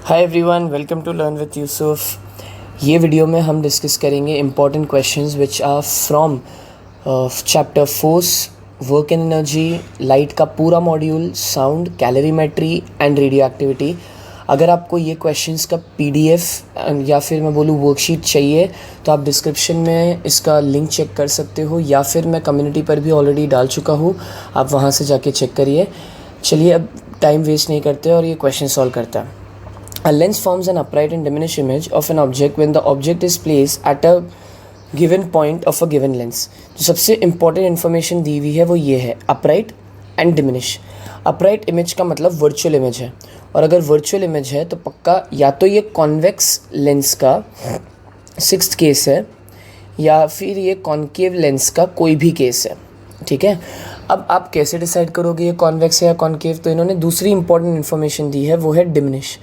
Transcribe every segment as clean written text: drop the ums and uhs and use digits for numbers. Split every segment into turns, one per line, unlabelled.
Hi everyone, welcome to learn with Yusuf. ये video में हम डिस्कस करेंगे important questions which are from chapter force work and energy, light का पूरा module, sound, calorimetry and radioactivity. अगर आपको ये क्वेश्चंस का पीडीएफ या फिर मैं बोलूँ वर्कशीट चाहिए तो आप डिस्क्रिप्शन में इसका लिंक चेक कर सकते हो, या फिर मैं कम्युनिटी पर भी ऑलरेडी डाल चुका हूँ, आप वहाँ से जाके चेक करिए। चलिए अब टाइम वेस्ट नहीं करते और ये क्वेश्चन सॉल्व करते हैं। A lens forms an upright and diminished image of an object when the object is placed at a given point of a given lens। जो सबसे important information दी हुई है वो ये है, upright and diminish। upright image का मतलब virtual image है, और अगर virtual image है तो पक्का या तो ये convex lens का 6th केस है या फिर ये concave lens का कोई भी केस है। ठीक है, अब आप कैसे डिसाइड करोगे ये कॉन्वेक्स है या कॉन्केव? तो इन्होंने दूसरी इंपॉर्टेंट इन्फॉर्मेशन दी है, वो है डिमिनिश।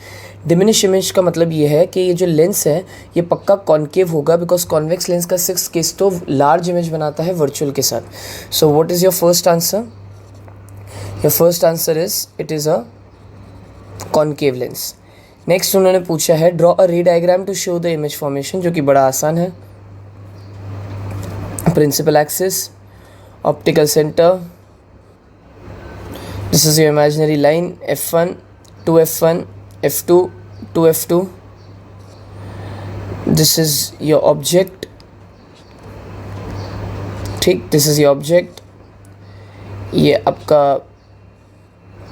डिमिनिश इमेज का मतलब ये है कि ये जो लेंस है ये पक्का कॉन्केव होगा, बिकॉज कॉन्वेक्स लेंस का 6th केस तो लार्ज इमेज बनाता है वर्चुअल के साथ। So what is your first answer? Your first answer is it is a concave lens. Next उन्होंने पूछा है draw a ray diagram to show the image formation, जो कि बड़ा आसान है। Principal axis, optical center, this is your imaginary line, f1 2f1 f2 2f2, this is your object, ठीक, this is your object। ये आपका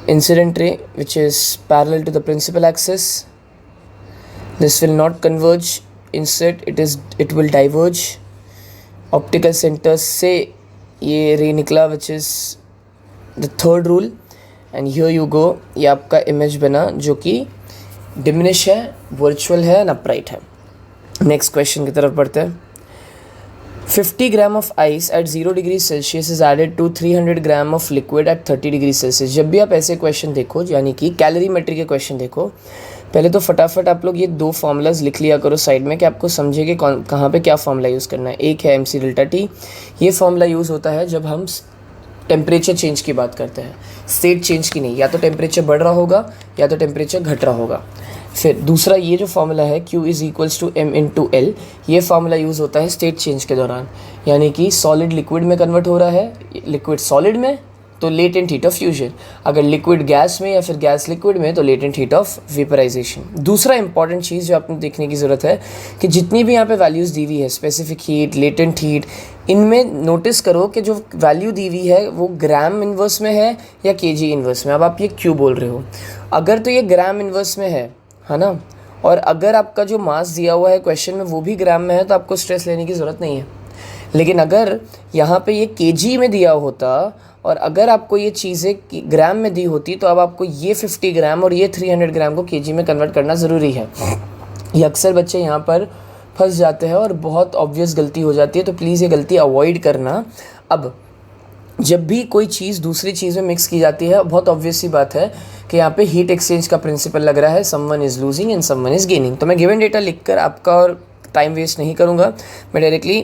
incident ray which is parallel to the principal axis, this will not converge, instead it will diverge। optical center से ये रे निकला which is the third rule, and here you go, ये आपका image बना जो कि डिमिनिश है, वर्चुअल है एंड अपराइट है। नेक्स्ट क्वेश्चन की तरफ बढ़ते हैं। 50 gram of ice at 0 degree Celsius is added to 300 gram of liquid at 30 degree Celsius. जब भी आप ऐसे क्वेश्चन देखो, यानी कि कैलोरीमेट्री के क्वेश्चन देखो, पहले तो फटाफट आप लोग ये दो फार्मूलाज लिख लिया करो साइड में कि आपको समझे कि कहाँ पे क्या फार्मूला यूज़ करना है। एक है MC डेल्टा T, ये फार्मूला यूज़ होता है जब हम टेम्परेचर चेंज की बात करते हैं, स्टेट चेंज की नहीं। या तो टेम्परेचर बढ़ रहा होगा या तो टेम्परेचर घट रहा होगा। फिर दूसरा ये जो फार्मूला है Q is equals to M into L, ये फार्मूला यूज़ होता है स्टेट चेंज के दौरान, यानी कि सॉलिड लिक्विड में कन्वर्ट हो रहा है, लिक्विड सॉलिड में तो लेटेंट हीट ऑफ फ्यूजन, अगर लिक्विड गैस में या फिर गैस लिक्विड में तो लेटेंट हीट ऑफ वेपराइजेशन। दूसरा इंपॉर्टेंट चीज़ जो आपने देखने की ज़रूरत है कि जितनी भी यहाँ पे वैल्यूज़ दी हुई है, स्पेसिफिक हीट, लेटेंट हीट, इनमें नोटिस करो कि जो वैल्यू दी हुई है वो ग्राम इन्वर्स में है या केजी इन्वर्स में। अब आप ये क्यों बोल रहे हो? अगर तो ये ग्राम इन्वर्स में है ना, और अगर आपका जो मास दिया हुआ है क्वेश्चन में वो भी ग्राम में है तो आपको स्ट्रेस लेने की ज़रूरत नहीं है। लेकिन अगर यहाँ पे ये केजी में दिया होता और अगर आपको ये चीज़ें ग्राम में दी होती तो अब आपको ये 50 ग्राम और ये 300 ग्राम को केजी में कन्वर्ट करना ज़रूरी है। ये अक्सर बच्चे यहाँ पर फंस जाते हैं और बहुत ऑब्वियस गलती हो जाती है, तो प्लीज़ ये गलती अवॉइड करना। अब जब भी कोई चीज़ दूसरी चीज़ में मिक्स की जाती है, बहुत ऑब्वियस सी बात है कि यहाँ पे हीट एक्सचेंज का प्रिंसिपल लग रहा है, someone is losing and someone is gaining. तो मैं गिवन डेटा लिखकर आपका और टाइम वेस्ट नहीं करूँगा, मैं डायरेक्टली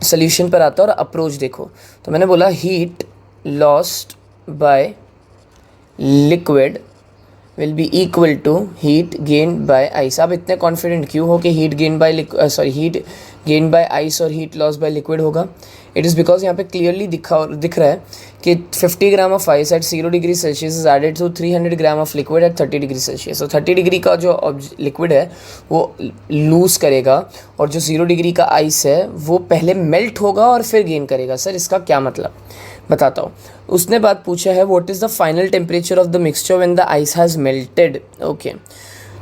सोल्यूशन पर आता हूँ और अप्रोच देखो। तो मैंने बोला heat lost by liquid will be equal to heat gained by ice। आप इतने कॉन्फिडेंट क्यों हो कि heat gain by heat gain by ice और हीट लॉस बाय लिक्विड होगा? इट इज़ बिकॉज यहाँ पे क्लियरली दिख रहा है कि 50 gram of ice at 0 degree Celsius is added to 300 gram of liquid at 30 degree Celsius. तो 30 डिग्री का जो लिक्विड है वो लूज़ करेगा और जो 0 डिग्री का आइस है वो पहले मेल्ट होगा और फिर गेन करेगा। सर इसका क्या मतलब? बताता हूँ। उसने बात पूछा है what is the final temperature of the mixture when the ice has melted. Okay,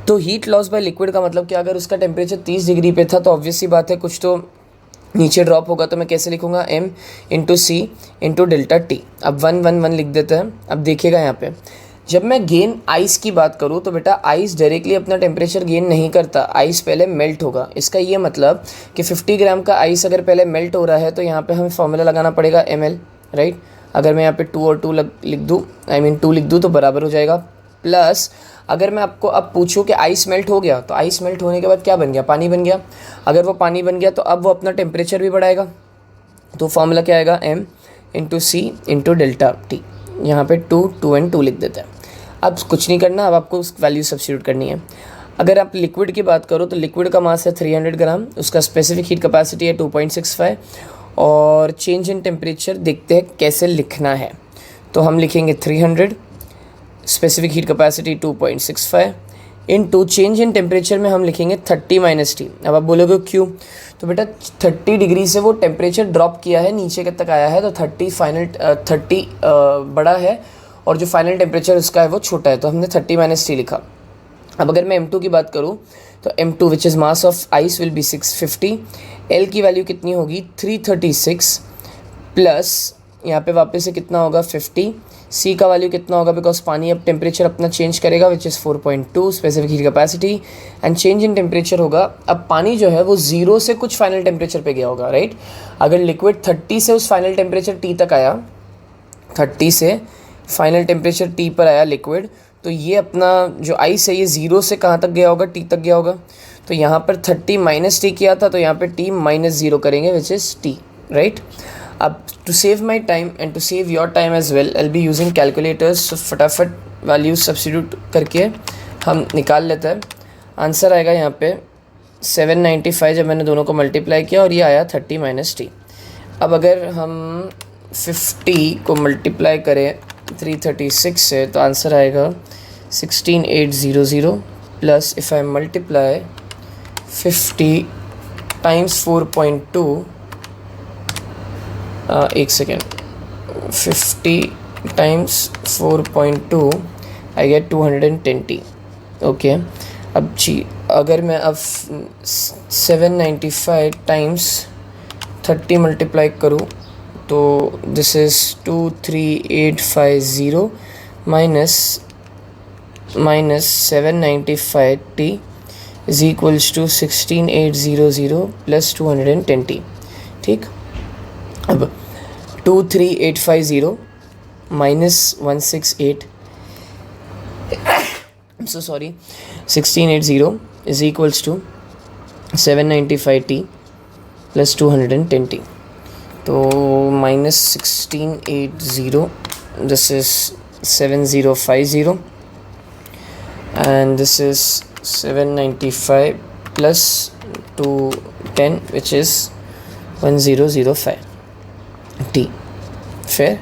तो हीट लॉस बाय लिक्विड का मतलब कि अगर उसका टेम्परेचर 30 डिग्री पे था तो ऑब्वियस सी बात है कुछ तो नीचे ड्रॉप होगा। तो मैं कैसे लिखूँगा? M into C into delta T। अब 1 1 1 लिख देते हैं। अब देखिएगा यहाँ पे जब मैं गेन आइस की बात करूँ तो बेटा आइस डायरेक्टली अपना टेम्परेचर गेन नहीं करता, आइस पहले मेल्ट होगा। इसका ये मतलब कि 50 ग्राम का आइस अगर पहले मेल्ट हो रहा है तो यहाँ पे हमें फॉर्मूला लगाना पड़ेगा ml, राइट। अगर मैं यहाँ पे 2 और 2 लिख दूँ, 2 लिख दूँ तो बराबर हो जाएगा। प्लस अगर मैं आपको अब पूछूं कि आइस मेल्ट हो गया तो आइस मेल्ट होने के बाद क्या बन गया? पानी बन गया। अगर वो पानी बन गया तो अब वो अपना टेम्परेचर भी बढ़ाएगा, तो फॉर्मूला क्या आएगा? M into C into delta T। यहाँ पे 2 2 एंड 2 लिख देते हैं। अब कुछ नहीं करना, अब आपको उस वैल्यू सब्स्टिट्यूट करनी है। अगर आप लिक्विड की बात करो तो लिक्विड का मास है 300 ग्राम, उसका स्पेसिफिक हीट कैपेसिटी है 2.65 और चेंज इन टेम्परेचर देखते हैं कैसे लिखना है। तो हम लिखेंगे 300, specific heat capacity 2.65 into change in temperature में हम लिखेंगे 30 माइनस टी। अब आप बोलोगे क्यों? तो बेटा 30 डिग्री से वो टेम्परेचर ड्रॉप किया है, नीचे के तक आया है, तो 30 बड़ा है और जो फाइनल टेम्परेचर उसका है वो छोटा है, तो हमने 30 माइनस टी लिखा। अब अगर मैं M2 की बात करूँ तो M2 which is mass of ice will be 650, L की वैल्यू कितनी होगी 336 प्लस यहाँ पे वापस से कितना होगा 50, C का वैल्यू कितना होगा बिकॉज पानी अब टेम्परेचर अपना चेंज करेगा which is 4.2 specific heat capacity and change in temperature होगा। अब पानी जो है वो 0 से कुछ फाइनल टेम्परेचर पे गया होगा, राइट। अगर लिक्विड 30 से उस फाइनल टेम्परेचर T तक आया, 30 से फाइनल टेम्परेचर T पर आया लिक्विड, तो ये अपना जो आइस है ये 0 से कहाँ तक गया होगा, T तक गया होगा। तो यहाँ पर 30 माइनस टी किया था, तो यहाँ पे T माइनस 0 करेंगे विच इज़ T, राइट। अब to save my time and to save your time as well I will be using calculators. तो फटाफट वैल्यूज सब्स्टिट्यूट करके हम निकाल लेते हैं। आंसर आएगा यहाँ पे 795 जब मैंने दोनों को मल्टीप्लाई किया और ये आया 30 माइनस टी। अब अगर हम 50 को मल्टीप्लाई करें 336 से तो आंसर आएगा 16800 plus if I multiply 50 times 4.2 एक second 50 times 4.2 I get 210T। Okay, अब जी अगर मैं अब 795 टाइम्स 30 मल्टीप्लाई करूँ तो this is 23850 minus 795T is equals to 16800 plus 210T। ठीक, अब 23850 minus 168 so sorry 1680 is equals to 795T plus 210T. तो minus 1680 this is 7050 and this is 795 plus 210 which is 1005T. Fair,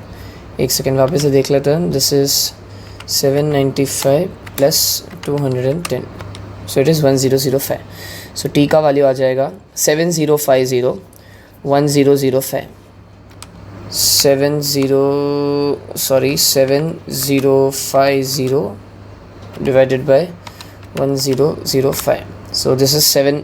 एक second वापस से देख लेते हैं। This is 795 plus 210 so it is 1005। So T का वैल्यू आ जाएगा 7050 divided by 1005। So this is 7।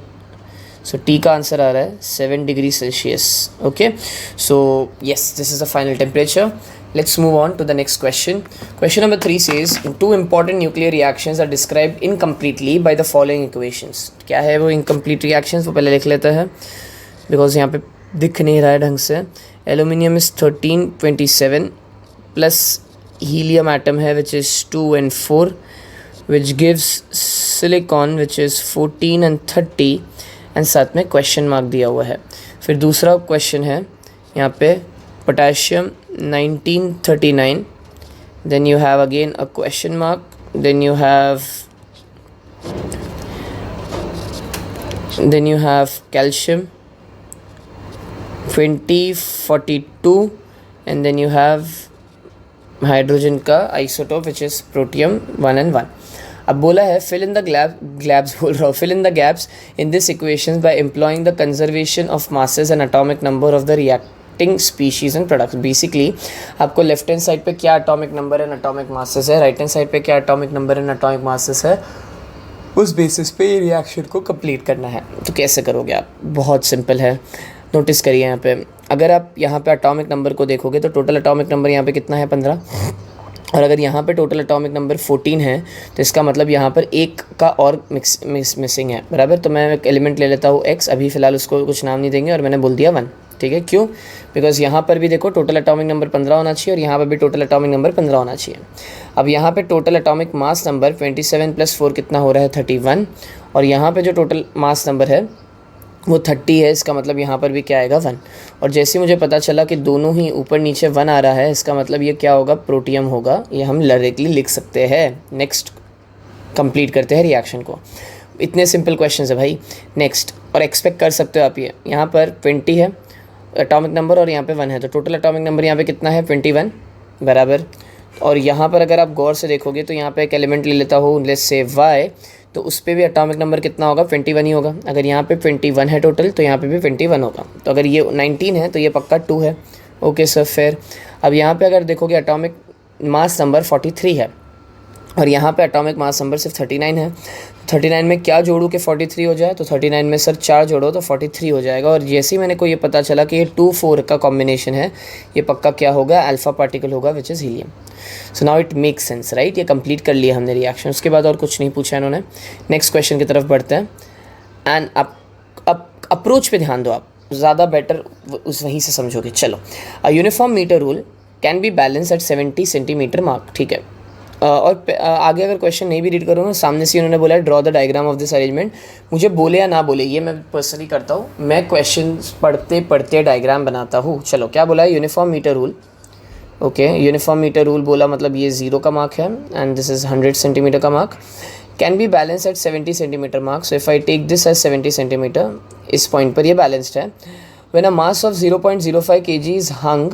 So T का आंसर आ रहा है 7 degree Celsius. Okay, so yes this is the final temperature. Let's move on to the next question. Question number 3 says, two important nuclear reactions are described incompletely by the following equations. क्या है वो incomplete reactions, वो पहले लिख लेते हैं because यहाँ पे दिख नहीं रहा है ढंग से। Aluminium is 1327 plus helium atom है which is 2 and 4 which gives silicon which is 14 and 30 and साथ में question mark दिया हुआ है। फिर दूसरा question है यहाँ पे potassium 1939, then you have again a question mark, then you have calcium 2042 and then you have hydrogen का isotope which is protium 1 and 1. अब बोला है fill in the gaps in this equations by employing the conservation of masses and atomic number of the reacting species and products. Basically आपको left hand side पे क्या atomic number and atomic masses है, right hand side पे क्या atomic number and atomic masses है, उस basis पे ये रिएक्शन को कंप्लीट करना है। तो कैसे करोगे आप? बहुत सिंपल है, नोटिस करिए यहाँ पे। अगर आप यहाँ पे एटॉमिक नंबर को देखोगे तो टोटल एटॉमिक नंबर यहाँ पे कितना है 15, और अगर यहाँ पे टोटल एटॉमिक नंबर 14 है तो इसका मतलब यहाँ पर एक का और मिसिंग है, बराबर। तो मैं एक एलिमेंट ले लेता हूँ x, अभी फ़िलहाल उसको कुछ नाम नहीं देंगे और मैंने बोल दिया 1, ठीक है। क्यों? बिकॉज यहाँ पर भी देखो टोटल एटॉमिक नंबर 15 होना चाहिए और यहाँ पर भी टोटल एटॉमिक नंबर 15 होना चाहिए। अब यहाँ पे टोटल एटॉमिक मास नंबर 27 + 4 कितना हो रहा है 31, और यहाँ पे जो टोटल मास नंबर है वो 30 है, इसका मतलब यहाँ पर भी क्या आएगा 1। और जैसे मुझे पता चला कि दोनों ही ऊपर नीचे 1 आ रहा है, इसका मतलब ये क्या होगा, प्रोटियम होगा। ये हम डायरेक्टली लिख सकते हैं। नेक्स्ट कंप्लीट करते हैं रिएक्शन को। इतने सिंपल क्वेश्चन है भाई। नेक्स्ट, और एक्सपेक्ट कर सकते हो आप ये, यहाँ पर 20 है एटॉमिक नंबर और यहाँ पे 1 है, तो टोटल एटॉमिक नंबर यहाँ पे कितना है 21 बराबर। और यहाँ पर अगर आप गौर से देखोगे तो यहाँ पे एक एलिमेंट ले लेता हूँ, लेट्स से y, तो उस पर भी एटॉमिक नंबर कितना होगा 21 ही होगा। अगर यहाँ पे 21 है टोटल तो यहाँ पे भी 21 होगा। तो अगर ये 19 है तो ये पक्का 2 है। ओके सर, फिर अब यहाँ पे अगर देखोगे एटॉमिक मास नंबर 43 है और यहाँ पे एटॉमिक मास नंबर सिर्फ 39 है। 39 में क्या जोड़ूँ कि 43 हो जाए, तो 39 में सर 4 जोड़ो तो 43 हो जाएगा। और जैसे ही मैंने को ये पता चला कि ये 2-4 का कॉम्बिनेशन है, ये पक्का क्या होगा, अल्फ़ा पार्टिकल होगा which is helium. So now it makes sense, right. ये कंप्लीट कर लिया हमने रिएक्शन, उसके बाद और कुछ नहीं पूछा इन्होंने। नेक्स्ट क्वेश्चन की तरफ बढ़ते हैं। एंड अब अप्रोच पे ध्यान दो आप, ज़्यादा बेटर उस वहीं से समझोगे। चलो, a uniform metre rule can be balance at 70 centimetre mark, ठीक है। और आगे अगर क्वेश्चन नहीं भी रीड करूँगा, सामने से उन्होंने बोला है draw the diagram of this arrangement. मुझे बोले या ना बोले ये मैं पर्सनली करता हूँ, मैं क्वेश्चन पढ़ते पढ़ते डायग्राम बनाता हूँ। चलो, क्या बोला है, uniform metre rule. Okay, uniform metre rule बोला मतलब ये 0 का मार्क है एंड दिस इज़ 100 सेंटीमीटर का mark. Can be balance at 70 centimetre mark. So if I take this as 70 centimetre, इस पॉइंट पर ये बैलेंस्ड है। When a mass of 0.05 kg is hung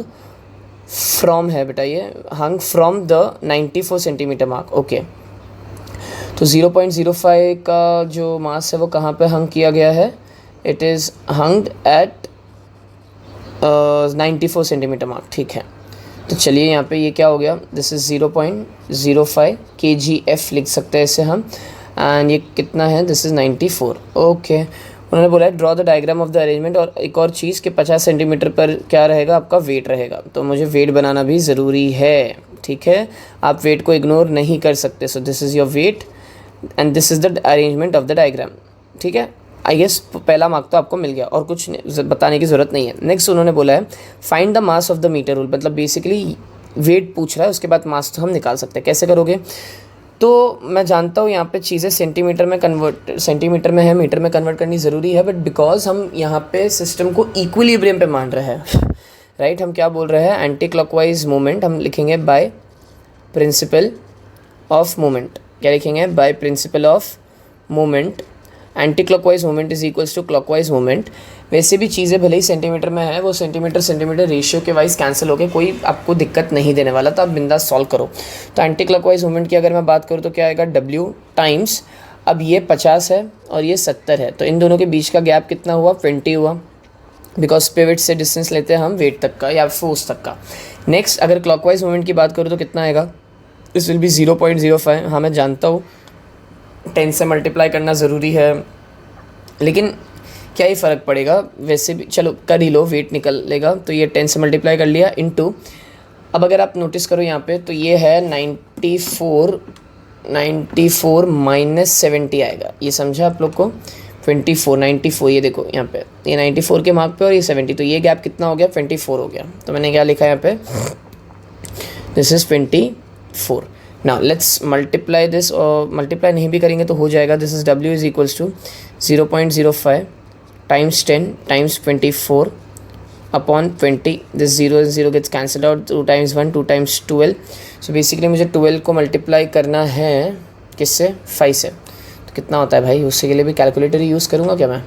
from है बेटा, ये hung from the 94 centimetre mark. Okay, तो 0.05 का जो मास है वो कहाँ पे हंग किया गया है, it is hunged at 94 centimetre mark, ठीक है। तो चलिए यहाँ पे ये क्या हो गया, दिस इज़ 0.05 kgf लिख सकते हैं इसे हम। एंड ये कितना है, दिस इज़ 94। ओके, उन्होंने बोला है draw the diagram of the arrangement. और एक और चीज़ कि 50 सेंटीमीटर पर क्या रहेगा, आपका वेट रहेगा। तो मुझे वेट बनाना भी ज़रूरी है, ठीक है। आप वेट को इग्नोर नहीं कर सकते। सो this is your weight and this is the arrangement of the diagram, ठीक है। आई गेस पहला मार्क तो आपको मिल गया और कुछ बताने की ज़रूरत नहीं है। नेक्स्ट उन्होंने बोला है find the mass of the metre rule, मतलब बेसिकली वेट पूछ रहा है, उसके बाद मास तो हम निकाल सकते हैं। कैसे करोगे, तो मैं जानता हूँ यहाँ पे चीज़ें सेंटीमीटर में है, मीटर में कन्वर्ट करनी ज़रूरी है, बट बिकॉज हम यहाँ पे सिस्टम को इक्विलिब्रियम पे मान रहे हैं, राइट। हम क्या बोल रहे हैं, एंटी क्लॉकवाइज मूवमेंट हम लिखेंगे बाय प्रिंसिपल ऑफ मूवमेंट। क्या लिखेंगे, by principle of movement. Anti clockwise movement is equals to clockwise movement. वैसे भी चीज़ें भले ही सेंटीमीटर में है, वो सेंटीमीटर रेशियो के वाइज कैंसिल होकर कोई आपको दिक्कत नहीं देने वाला, तो आप बिंदास सॉल्व करो। तो एंटी क्लॉकवाइज मूवमेंट की अगर मैं बात करूँ तो क्या आएगा, W टाइम्स, अब ये 50 है और ये 70 है, तो इन दोनों के बीच का गैप कितना हुआ, 20 हुआ, बिकॉज पिवट से डिस्टेंस लेते हैं हम वेट तक का या फोर्स तक का। नेक्स्ट अगर क्लॉकवाइज मूवमेंट की बात करूँ तो कितना आएगा, दिस विल बी 0.05। हाँ मैं जानता हूँ 10 से मल्टीप्लाई करना ज़रूरी है, लेकिन क्या ही फ़र्क पड़ेगा, वैसे भी चलो कर ही लो, वेट निकलेगा। तो ये 10 से मल्टीप्लाई कर लिया इनटू, अब अगर आप नोटिस करो यहाँ पे तो ये है 94 माइनस 70 आएगा, ये समझा आप लोग को, 94 ये देखो यहाँ पे, ये 94 के मार्क पे और ये 70, तो ये गैप कितना हो गया, 24 हो गया। तो मैंने क्या लिखा यहाँ पे, this is 24। Now let's multiply this, और मल्टीप्लाई नहीं भी करेंगे तो हो जाएगा। This is W is equals to 0.05 times 10 times 24 upon 20। This 0 gets cancel out, 2 times 1 2 times 12। So basically मुझे 12 को मल्टीप्लाई करना है किससे, 5 से। तो कितना होता है भाई, उसके लिए भी कैलकुलेटर ही यूज़ करूँगा क्या मैं,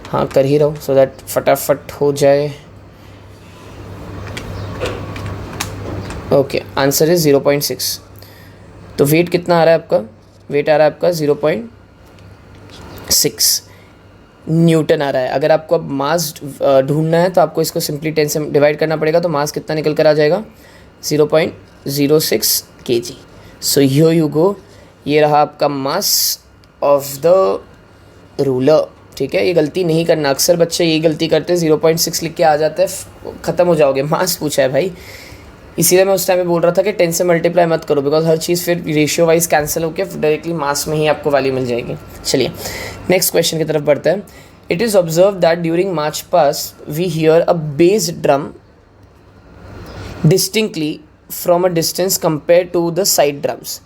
हाँ कर ही रहा हूँ, सो दैट फटाफट हो जाए। Okay, answer is 0.6। तो वेट कितना आ रहा है आपका, वेट आ रहा है आपका 0.6 न्यूटन आ रहा है। अगर आपको अब मास ढूंढना है तो आपको इसको सिंपली 10 से डिवाइड करना पड़ेगा, तो मास कितना निकल कर आ जाएगा, 0.06 kg। So here you go, ये रहा आपका मास ऑफ द रूलर, ठीक है। ये गलती नहीं करना, अक्सर बच्चे ये गलती करते हैं, 0.6 लिख के आ जाता है, ख़त्म हो जाओगे, मास पूछा है भाई। इसीलिए मैं उस टाइम में बोल रहा था कि 10 से मल्टीप्लाई मत करो, बिकॉज हर चीज़ फिर रेशियो वाइज कैंसिल होकर डायरेक्टली मास में ही आपको वैल्यू मिल जाएगी। चलिए नेक्स्ट क्वेश्चन की तरफ बढ़ते हैं। It is observe that during march past we hear a bass drum distinctly from a distance compare to the side drums.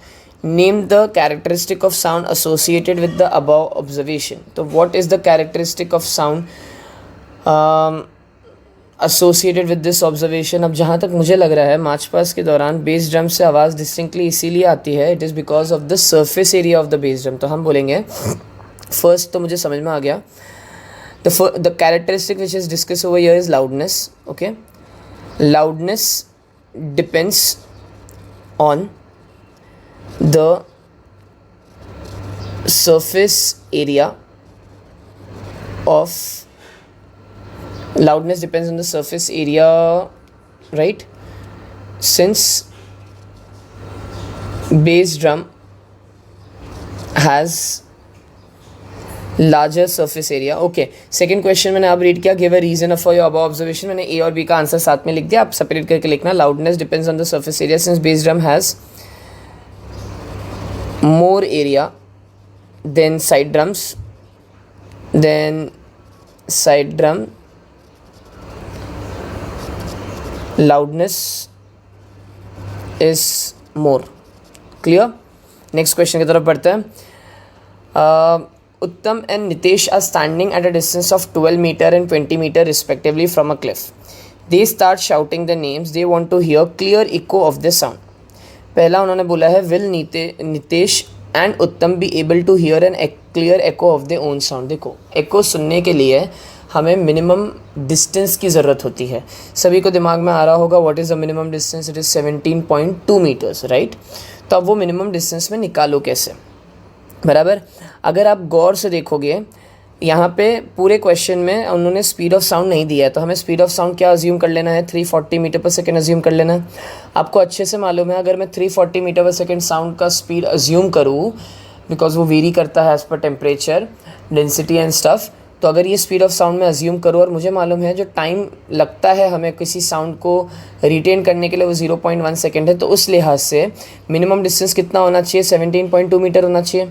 Name the characteristic of sound associated with the above observation. तो what is the characteristic of sound associated with this observation, अब जहाँ तक मुझे लग रहा है मार्च पास के दौरान बेस ड्रम से आवाज़ डिस्टिंक्टली इसीलिए आती है, it is because of the surface area of the base drum. तो हम बोलेंगे फर्स्ट तो मुझे समझ में आ गया, the characteristic which is discuss over here is loudness. Okay, loudness depends on the surface area of loudness depends on the surface area, right? Since bass drum has larger surface area. Okay, second question मैंने अब read किया, give a reason for your above observation। मैंने A और B का answer साथ में लिख दिया, आप सेपरेट करके लिखना। loudness depends on the surface area since bass drum has more area then side drums, then side drum loudness is more। clear? next question की तरफ बढ़ते हैं। उत्तम and Nitesh are standing at a distance of 12 meter and 20 meter respectively from a cliff. They start shouting the names, they want to hear clear echo of the sound। पहला उन्होंने बोला है will Nitesh and Uttam be able to hear an clear echo of the own sound. देखो, echo सुनने के लिए हमें minimum distance की ज़रूरत होती है। सभी को दिमाग में आ रहा होगा what is the minimum distance, it is 17.2 metres, right. तो अब वो मिनिमम डिस्टेंस में निकालो कैसे, बराबर। अगर आप गौर से देखोगे यहाँ पे पूरे क्वेश्चन में उन्होंने स्पीड ऑफ साउंड नहीं दिया है, तो हमें स्पीड ऑफ साउंड क्या अज्यूम कर लेना है, 340 मीटर पर सेकेंड अज्यूम कर लेना है। आपको अच्छे से मालूम है अगर मैं 340 मीटर पर सेकेंड साउंड का स्पीड अज्यूम करूँ, बिकॉज वो वेरी करता है as per temperature, density and stuff, तो अगर ये स्पीड ऑफ साउंड में अज्यूम करूँ और मुझे मालूम है जो टाइम लगता है हमें किसी साउंड को रिटेन करने के लिए वो 0.1 सेकेंड है, तो उस लिहाज से मिनिमम डिस्टेंस कितना होना चाहिए, 17.2 मीटर होना चाहिए।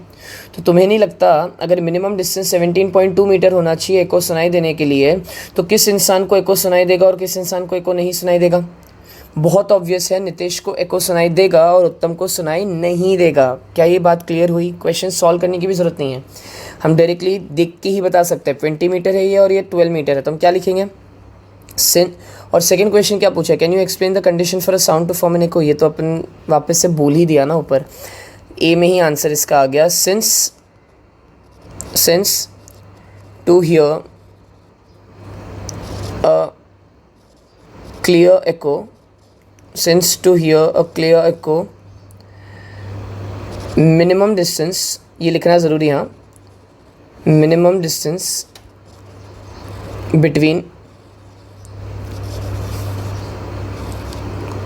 तो तुम्हें नहीं लगता अगर मिनिमम डिस्टेंस 17.2 मीटर होना चाहिए एको सुनाई देने के लिए, तो किस इंसान को एको सुनाई देगा और किस इंसान को एको नहीं सुनाई देगा? बहुत ऑब्वियस है, नितेश को एको सुनाई देगा और उत्तम को सुनाई नहीं देगा। क्या ये बात क्लियर हुई? क्वेश्चन सॉल्व करने की भी ज़रूरत नहीं है, हम डायरेक्टली देख के ही बता सकते हैं। 20 मीटर है ये और ये 12 मीटर है, तो हम क्या लिखेंगे सिन। और सेकंड क्वेश्चन क्या पूछा, can you explain the condition for a sound to form an echo. ये तो अपन वापस से बोल ही दिया ना ऊपर, ए में ही आंसर इसका आ गया। Since to hear a clear echo, since to hear a clear echo minimum distance, ये लिखना ज़रूरी है, minimum distance between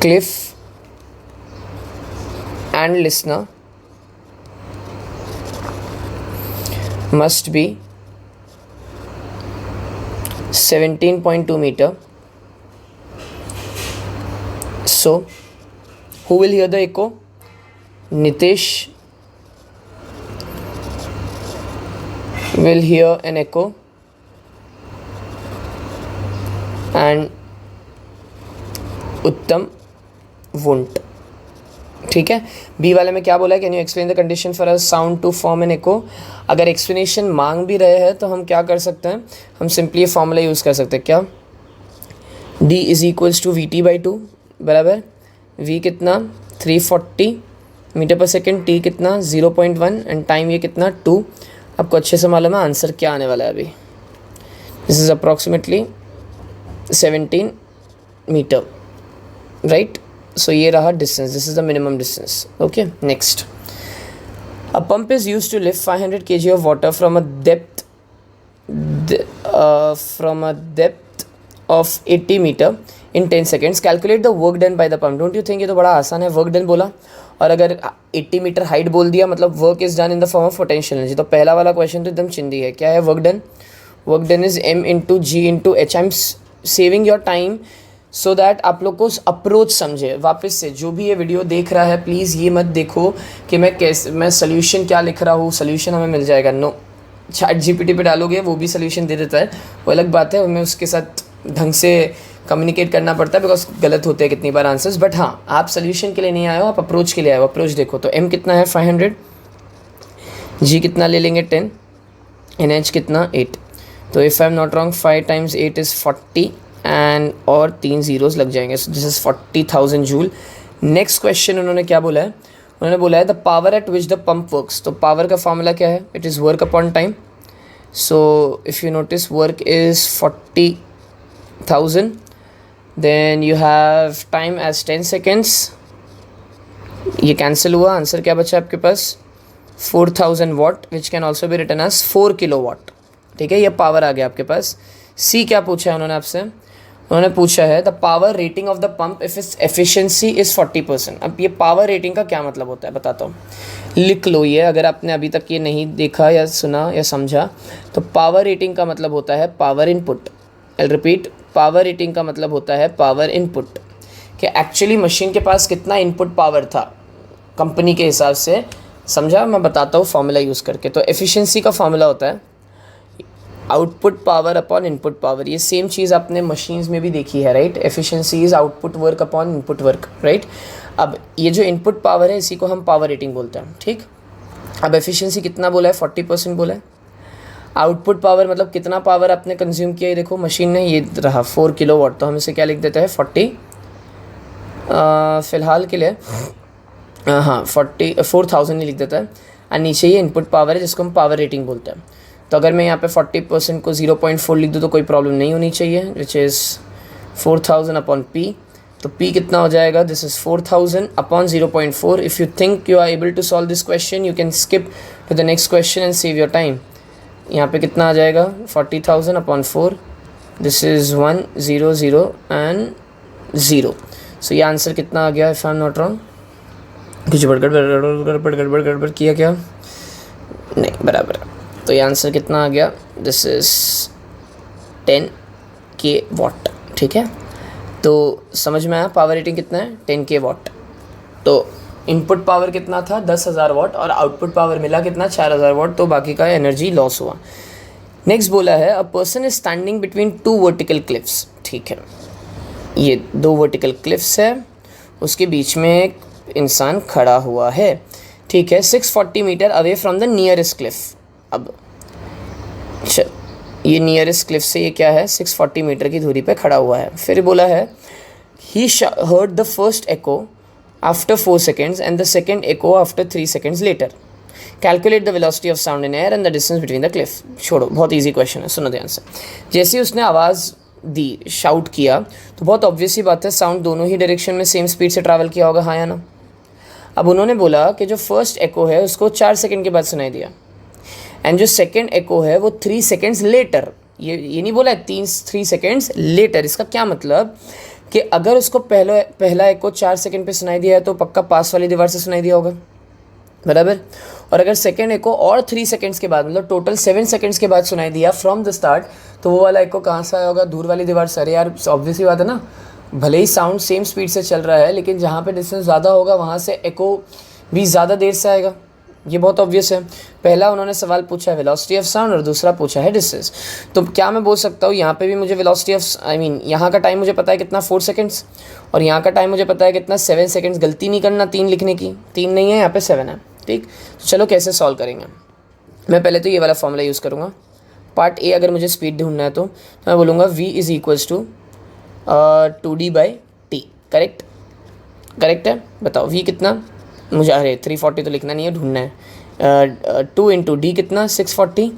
cliff and listener must be 17.2 meter. So, who will hear the echo? Nitesh will hear an echo and Uttam won't। ठीक है, B वाले में क्या बोला है, can you explain the condition for a sound to form an echo. अगर explanation मांग भी रहे हैं तो हम क्या कर सकते हैं, हम सिंपली ये फॉर्मूला यूज़ कर सकते हैं। क्या, D is equals to VT/2 बराबर V कितना 340 मीटर पर सेकेंड, T कितना 0.1 एंड टाइम ये कितना 2। आपको अच्छे से मालूम है आंसर क्या आने वाला है अभी, this is approximately 17 metre, right. So ये रहा distance, this is the minimum distance. Okay, next, a pump is use to lift 500 kg of water from a depth of 80 metre in 10 seconds, calculate the work done by the pump. Don't you think ये तो बड़ा आसान है, work done बोला और अगर 80 metre height बोल दिया मतलब work is done in the form of potential energy. तो पहला वाला क्वेश्चन तो एकदम चिंदी है। क्या है work done? Work done is M × G × H। I am saving your time so that आप लोग को अप्रोच समझे। वापस से जो भी ये वीडियो देख रहा है प्लीज़ ये मत देखो कि मैं सोल्यूशन क्या लिख रहा हूँ, सोल्यूशन हमें मिल जाएगा। नो, ChatGPT पे डालोगे वो भी सोल्यूशन दे देता है, वो अलग बात है, हमें उसके साथ ढंग से कम्युनिकेट करना पड़ता है बिकॉज गलत होते हैं कितनी बार आंसर्स। बट हाँ, आप सोल्यूशन के लिए नहीं आए हो, आप अप्रोच के लिए आए हो। अप्रोच देखो तो M कितना है 500, G कितना ले लेंगे 10, NH कितना 8। तो if I am not wrong 5 × 8 is 40 and और 3 ज़ीरोज़ लग जाएंगे, so this is 40,000 joule. Next question उन्होंने क्या बोला है, उन्होंने बोला है the power at which the pump works. तो पावर का फॉर्मूला क्या है, it is work upon time. So if you notice work is 40,000, then you have time as 10 seconds, ये कैंसिल हुआ, आंसर क्या बचा आपके पास 4000 watt, which can also be written as 4 kilo watt. ठीक है, ये पावर आ गया आपके पास। सी क्या पूछा है उन्होंने आपसे, उन्होंने पूछा है the power rating of the pump if its efficiency is 40%। अब ये पावर रेटिंग का क्या मतलब होता है बताता हूँ, लिख लो ये, अगर आपने अभी तक ये नहीं देखा या सुना या समझा तो पावर रेटिंग का मतलब होता है power input. I repeat, power rating का मतलब होता है पावर इनपुट, कि एक्चुअली मशीन के पास कितना इनपुट पावर था कंपनी के हिसाब से। समझा, मैं बताता हूँ फॉर्मूला यूज़ करके। तो एफिशिएंसी का फॉर्मूला होता है output power upon input power. ये सेम चीज़ आपने मशीन्स में भी देखी है, right. Efficiency is output work upon input work, right. अब ये जो इनपुट पावर है इसी को हम पावर रेटिंग बोलते हैं, ठीक। अब एफिशिएंसी कितना बोला है, 40% बोला है। आउटपुट पावर मतलब कितना पावर आपने कंज्यूम किया, ये देखो मशीन ने, ये रहा 4 किलो वाट, तो हम इसे क्या लिख देते हैं 40 फ़िलहाल के लिए, हाँ 40,000 ही लिख देता है। और नीचे ये इनपुट पावर है जिसको हम पावर रेटिंग बोलते हैं। तो अगर मैं यहाँ पे 40% को 0.4 लिख दूँ तो कोई प्रॉब्लम नहीं होनी चाहिए, विच इज़ 4000 अपॉन P। तो P कितना हो जाएगा, this is 4000 upon 0.4। If you think you are able to solve this question you can skip to the next question and save your time. यहाँ पे कितना आ जाएगा 40,000 अपॉन 4, दिस इज़ 1 0 0 एंड 0। सो ये आंसर कितना आ गया, if I am not wrong, कुछ गड़बड़ किया क्या, नहीं बराबर। तो ये आंसर कितना आ गया, दिस इज़ 10 के वाट, ठीक है। तो समझ में आया पावर रेटिंग कितना है, 10 के वाट। तो इनपुट पावर कितना था 10,000 वाट और आउटपुट पावर मिला कितना 4,000 वाट, तो बाकी का एनर्जी लॉस हुआ। नेक्स्ट बोला है a person is standing between 2 vertical cliffs. ठीक है, ये 2 वर्टिकल क्लिफ्स है, उसके बीच में एक इंसान खड़ा हुआ है, ठीक है, 640 metre away from the nearest cliff. अब ये नियरेस्ट क्लिफ से ये क्या है 640 मीटर की दूरी पे खड़ा हुआ है। फिर बोला है he heard the first echo after 4 seconds and the second echo after 3 seconds later. Calculate the velocity of sound in air and the distance between the cliff. छोड़ो, बहुत इजी क्वेश्चन है, सुनो ध्यान से। जैसे उसने आवाज़ दी, शाउट किया, तो बहुत ऑब्वियस ही बात है साउंड दोनों ही डायरेक्शन में सेम स्पीड से ट्रैवल किया होगा, हाँ या ना। अब उन्होंने बोला कि जो फर्स्ट एको है उसको 4 सेकेंड के बाद सुनाई दिया, एंड जो सेकेंड एको है वो 3 seconds लेटर। ये नहीं बोला है 3 seconds लेटर। इसका क्या मतलब कि अगर उसको पहला एको 4 सेकेंड पे सुनाई दिया है तो पक्का पास वाली दीवार से सुनाई दिया होगा, बराबर। और अगर सेकेंड एको और 3 seconds के बाद, मतलब टोटल 7 seconds के बाद सुनाई दिया फ्रॉम द स्टार्ट, तो वो वाला एको कहाँ से आया होगा, दूर वाली दीवार से। अरे यार ऑब्वियस ही बात है ना, भले ही साउंड सेम स्पीड से चल रहा है लेकिन जहाँ पे डिस्टेंस ज़्यादा होगा वहाँ से एको भी ज़्यादा देर से आएगा। ये बहुत ऑब्वियस है। पहला उन्होंने सवाल पूछा है वेलोसिटी ऑफ साउंड और दूसरा पूछा है डिस्टेंस। तो क्या मैं बोल सकता हूँ यहाँ पे भी मुझे वेलोसिटी ऑफ यहाँ का टाइम मुझे पता है कितना 4 seconds और यहाँ का टाइम मुझे पता है कितना 7 seconds। गलती नहीं करना 3 लिखने की, 3 नहीं है यहाँ पे 7 है, ठीक। तो चलो कैसे सॉल्व करेंगे। मैं पहले तो ये वाला फॉर्मूला यूज़ करूँगा। पार्ट ए, अगर मुझे स्पीड ढूंढना है तो मैं बोलूँगा v is equals to 2d/t। Correct है, बताओ v कितना मुझे, अरे 340 तो लिखना नहीं है, ढूंढना है। 2 × d कितना 640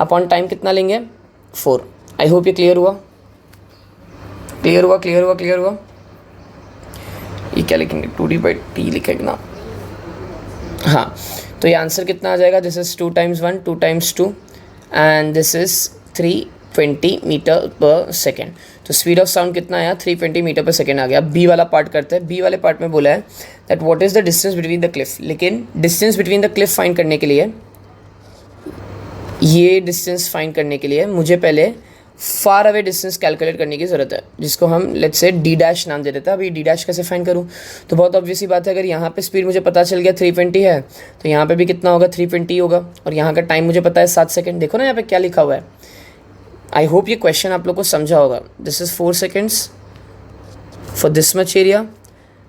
अपॉन टाइम कितना लेंगे 4। आई होप ये क्लियर हुआ। ये क्या लिखेंगे 2d/t लिखेंगे ना, हाँ। तो ये आंसर कितना आ जाएगा, this is 2 × 1 2 × 2 and this is 320 metre पर सेकेंड। तो स्पीड ऑफ साउंड कितना आया 320 मीटर पर सेकेंड आ गया। बी वाला पार्ट करते हैं। बी वाले पार्ट में बोला है that what is the distance between the cliff. लेकिन distance between the cliff find करने के लिए, ये डिस्टेंस फाइंड करने के लिए मुझे पहले फार अवे डिस्टेंस कैलकुलेट करने की ज़रूरत है, जिसको हम लेट्स से d' नाम दे देते हैं। अभी d' कैसे फाइंड करूँ, तो बहुत ऑब्वियस ही बात है, अगर यहाँ पे स्पीड मुझे पता चल गया 320 है तो यहाँ पे भी कितना होगा 320 होगा, और यहाँ का टाइम मुझे पता है 7 सेकेंड। देखो ना यहाँ पे क्या लिखा हुआ है। आई होप ये क्वेश्चन आप लोग को समझा होगा। This is 4 seconds for this much area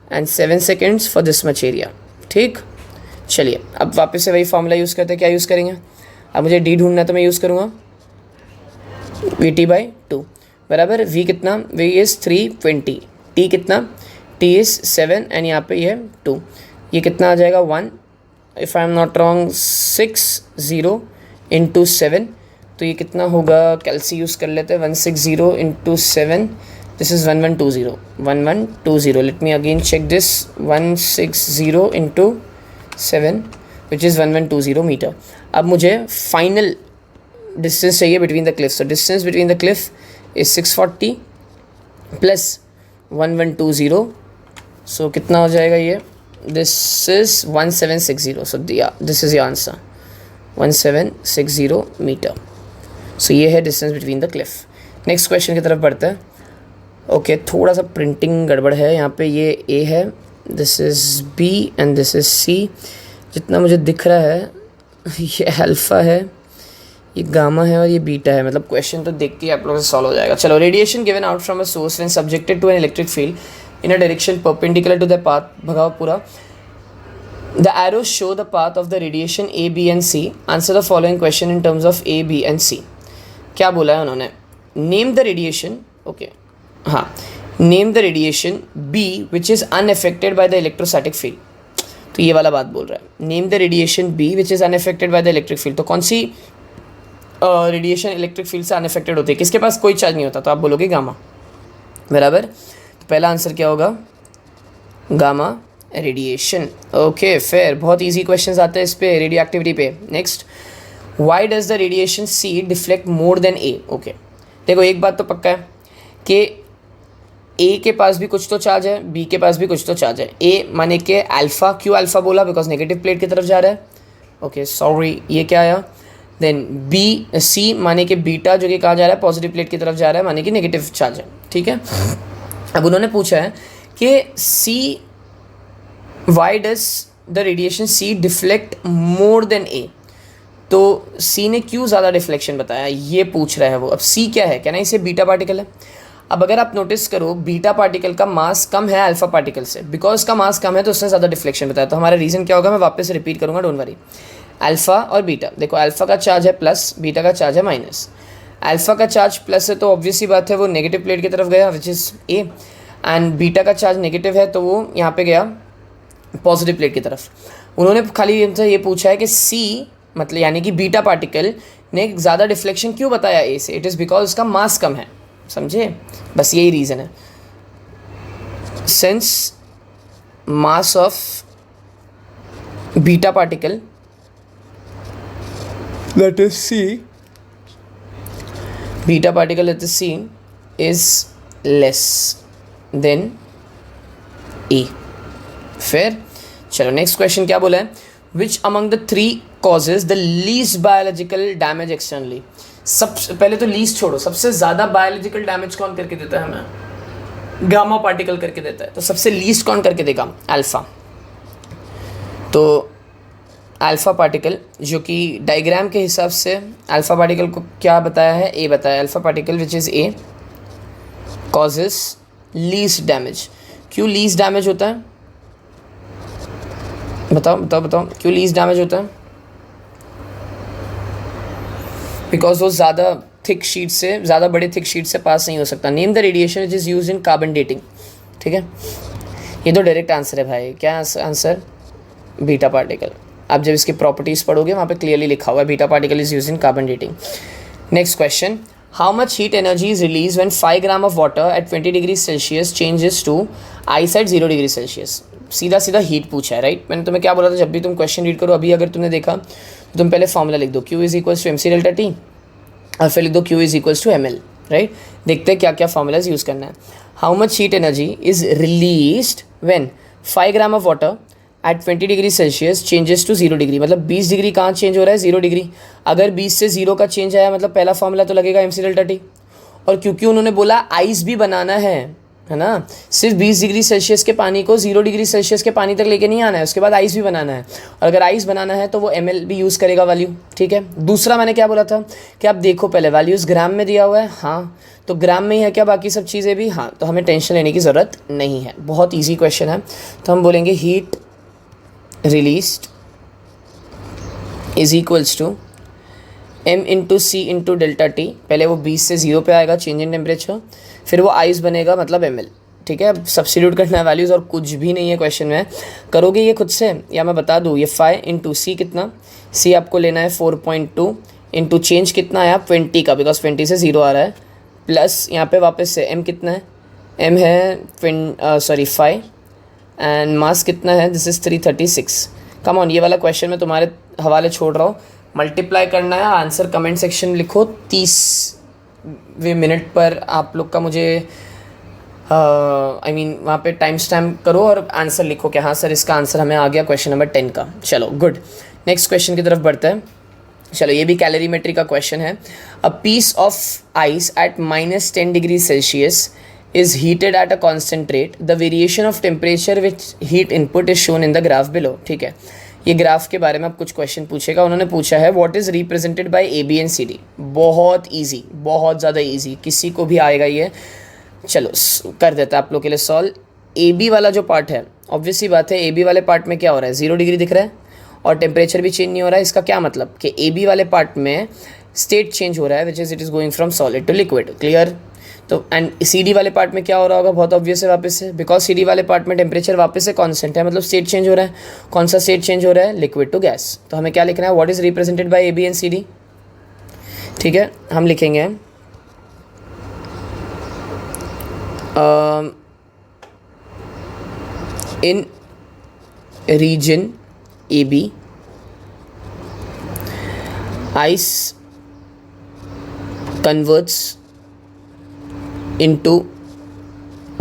and 7 seconds for this much area, ठीक। चलिए अब वापस से वही फॉर्मूला यूज़ करते हैं। क्या यूज़ करेंगे, अब मुझे डी ढूंढना है तो मैं यूज़ करूँगा वी टी बाई टू बराबर वी कितना, वी इज़ 320, टी कितना, टी इज़ 7 एंड यहाँ पे ये 2, ये कितना आ जाएगा 1, if I am not wrong 60 into 7, तो ये कितना होगा, कैलसी यूज़ कर लेते हैं, 160 into 7, this is 1120, let me again check this, 160 into 7 which is 1120 metre. अब मुझे फाइनल डिस्टेंस चाहिए between the cliff. So distance between the cliff is 640 plus 1120, so कितना हो जाएगा ये, this is 1760. So this is your answer, 1760 metre. So ये है distance between the cliff. Next question की तरफ बढ़ते हैं. ओके थोड़ा सा प्रिंटिंग गड़बड़ है यहाँ पे, ये ए है, this is B and this is C. जितना मुझे दिख रहा है ये अल्फ़ा है, ये गामा है और ये बीटा है. मतलब क्वेश्चन तो देख के आप लोगों से सॉल्व हो जाएगा. चलो, radiation given out from a source when subjected to an electric field in a direction perpendicular to the path, भगाओ पूरा. The arrows show the path of the radiation A B and C. Answer the following question in terms of A B and C. क्या बोला है उन्होंने, name the radiation, okay हाँ, name the radiation B which is unaffected by the electrostatic field. तो ये वाला बात बोल रहा है, name the radiation B which is unaffected by the electric field. तो कौन सी रेडिएशन इलेक्ट्रिक फील्ड से अनअफेक्टेड होती है, किसके पास कोई चार्ज नहीं होता, तो आप बोलोगे गामा, बराबर. तो पहला आंसर क्या होगा, गामा रेडिएशन. ओके फेयर, बहुत इजी क्वेश्चंस आते हैं इस पे, रेडियो एक्टिविटी पे. Next, why does the radiation C deflect more than A. Okay देखो एक बात तो पक्का है कि ए के पास भी कुछ तो चार्ज है, बी के पास भी कुछ तो चार्ज है. ए माने के अल्फ़ा, क्यों अल्फ़ा बोला, बिकॉज नेगेटिव प्लेट की तरफ जा रहा है. ओके सॉरी, ये क्या आया. देन बी सी माने कि बीटा जो कि कहा जा रहा है पॉजिटिव प्लेट की तरफ जा रहा है, माने कि नेगेटिव चार्ज है. ठीक है, अब उन्होंने पूछा है कि C why does the radiation C deflect more than A. तो सी ने क्यों ज़्यादा डिफ्लेक्शन बताया, ये पूछ रहा है वो. अब सी क्या है, कहना इसे बीटा पार्टिकल है. अब अगर आप नोटिस करो, बीटा पार्टिकल का मास कम है अल्फा पार्टिकल से, बिकॉज का मास कम है तो उसने ज़्यादा डिफ्लेक्शन बताया. तो हमारा रीज़न क्या होगा, मैं वापस से रिपीट करूँगा, डोंट वरी. अल्फ़ा और बीटा, देखो अल्फ़ा का चार्ज है प्लस, बीटा का चार्ज है माइनस. अल्फ़ा का चार्ज प्लस है तो ऑब्वियस सी बात है वो नेगेटिव प्लेट की तरफ गया which is a, and beta का चार्ज नेगेटिव है तो वो यहाँ पे गया पॉजिटिव प्लेट की तरफ. उन्होंने खाली ये पूछा है कि सी मतलब यानी कि बीटा पार्टिकल ने ज़्यादा डिफ्लेक्शन क्यों बताया ए से, इट इज़ बिकॉज उसका मास कम है. समझे, बस यही रीज़न है. Since mass of beta particle that is C, beta particle that is C is less than A. Fair. चलो नेक्स्ट क्वेश्चन क्या बोला है, which among the three causes the least biological damage externally. सबसे पहले तो least छोड़ो, सबसे ज़्यादा बायोलॉजिकल डैमेज कौन करके देता है हमें, गामा पार्टिकल करके देता है. तो सबसे लीस्ट कौन करके देगा, अल्फ़ा. तो अल्फ़ा पार्टिकल जो कि डायग्राम के हिसाब से अल्फ़ा पार्टिकल को क्या बताया है, ए बताया. Alpha particle which is a causes least damage. क्यों लीस्ट डैमेज होता है, बताओ बताओ बताओ, क्यों लीस्ट डैमेज होता है, बिकॉज वो ज़्यादा थिक शीट से, ज़्यादा बड़े थिक शीट से पास नहीं हो सकता. Name the radiation which is use in carbon dating. ठीक है, ये तो डायरेक्ट आंसर है भाई. क्या आंसर, बीटा पार्टिकल. आप जब इसकी प्रॉपर्टीज़ पढ़ोगे वहाँ पे क्लियरली लिखा हुआ है beta particle is use in carbon dating. Next question, how much heat energy is release when 5 gram of water at 20 degree Celsius changes to ice at 0 degree Celsius. सीधा सीधा हीट पूछा है, राइट. मैंने तुम्हें क्या बोला था, जब भी तुम क्वेश्चन रीड करो, अभी अगर तुमने देखा तो तुम पहले फॉर्मूला लिख दो, Q is equals to MC delta T, और फिर लिख दो Q is equals to ML, right. देखते हैं क्या क्या फॉर्मूलाज यूज़ करना है. How much heat energy is released when 5 gram of water at 20 degree Celsius changes to 0 degree. मतलब 20 डिग्री कहाँ चेंज हो रहा है, 0 डिग्री. अगर 20 से 0 का चेंज आया मतलब पहला फॉर्मूला तो लगेगा MC डेल्टा T. और क्योंकि उन्होंने बोला आइस भी बनाना है ना, सिर्फ 20 डिग्री सेल्सियस के पानी को 0 डिग्री सेल्सियस के पानी तक लेके नहीं आना है, उसके बाद आइस भी बनाना है. और अगर आइस बनाना है तो वो ML भी यूज़ करेगा वैल्यू. ठीक है, दूसरा मैंने क्या बोला था कि आप देखो पहले वैल्यूज़ ग्राम में दिया हुआ है, हाँ तो ग्राम में ही है क्या बाकी सब चीज़ें भी, हाँ तो हमें टेंशन लेने की ज़रूरत नहीं है. बहुत ईजी क्वेश्चन है. तो हम बोलेंगे heat released is equals to m into c into delta T, पहले वो 20 से 0 पे आएगा चेंज इन टेम्परेचर, फिर वो आइस बनेगा मतलब ml, ठीक है। अब सब्स्टिट्यूट करना है वैल्यूज़ और कुछ भी नहीं है क्वेश्चन में, करोगे ये खुद से या मैं बता दूँ। ये 5 इंटू सी कितना, सी आपको लेना है 4.2 इंटू चेंज कितना है आप 20 का, बिकॉज 20 से 0 आ रहा है, प्लस यहाँ पे वापस से m कितना है, m है 5 एंड मास कितना है, दिस इज़ 336। कम ऑन, ये वाला क्वेश्चन मैं तुम्हारे हवाले छोड़ रहा हूँ, मल्टीप्लाई करना है, आंसर कमेंट सेक्शन में लिखो। 30वें मिनट पर आप लोग का मुझे वहाँ पे टाइम स्टैम्प करो और आंसर लिखो कि हाँ सर इसका आंसर हमें आ गया क्वेश्चन नंबर 10 का। चलो गुड, नेक्स्ट क्वेश्चन की तरफ बढ़ते हैं। चलो ये भी कैलोरीमेट्री का क्वेश्चन है। A piece of ice at -10 degree Celsius is heated at a constant rate. The variation of temperature with heat input is shown in the graph below. ठीक है, ये ग्राफ के बारे में आप कुछ क्वेश्चन पूछेगा। उन्होंने पूछा है what is represented by A B and C D. बहुत इजी, बहुत ज़्यादा इजी, किसी को भी आएगा ये। चलो कर देता है आप लोग के लिए सॉल्व। ए बी वाला जो पार्ट है, ऑब्वियस सी बात है, ए बी वाले पार्ट में क्या हो रहा है, 0 डिग्री दिख रहा है और टेम्परेचर भी चेंज नहीं हो रहा है। इसका क्या मतलब कि ए बी वाले पार्ट में स्टेट चेंज हो रहा है, which is it is going from solid to liquid. Clear. तो एंड सी डी वाले पार्ट में क्या हो रहा होगा, बहुत ऑब्वियस है वापस से, बिकॉज सी डी वाले पार्ट में टेम्परेचर वापस से कांस्टेंट है, मतलब स्टेट चेंज हो रहा है। कौन सा स्टेट चेंज हो रहा है, लिक्विड टू गैस। तो हमें क्या लिखना है, what is represented by A B and C D. ठीक है, हम लिखेंगे in region A B ice converts into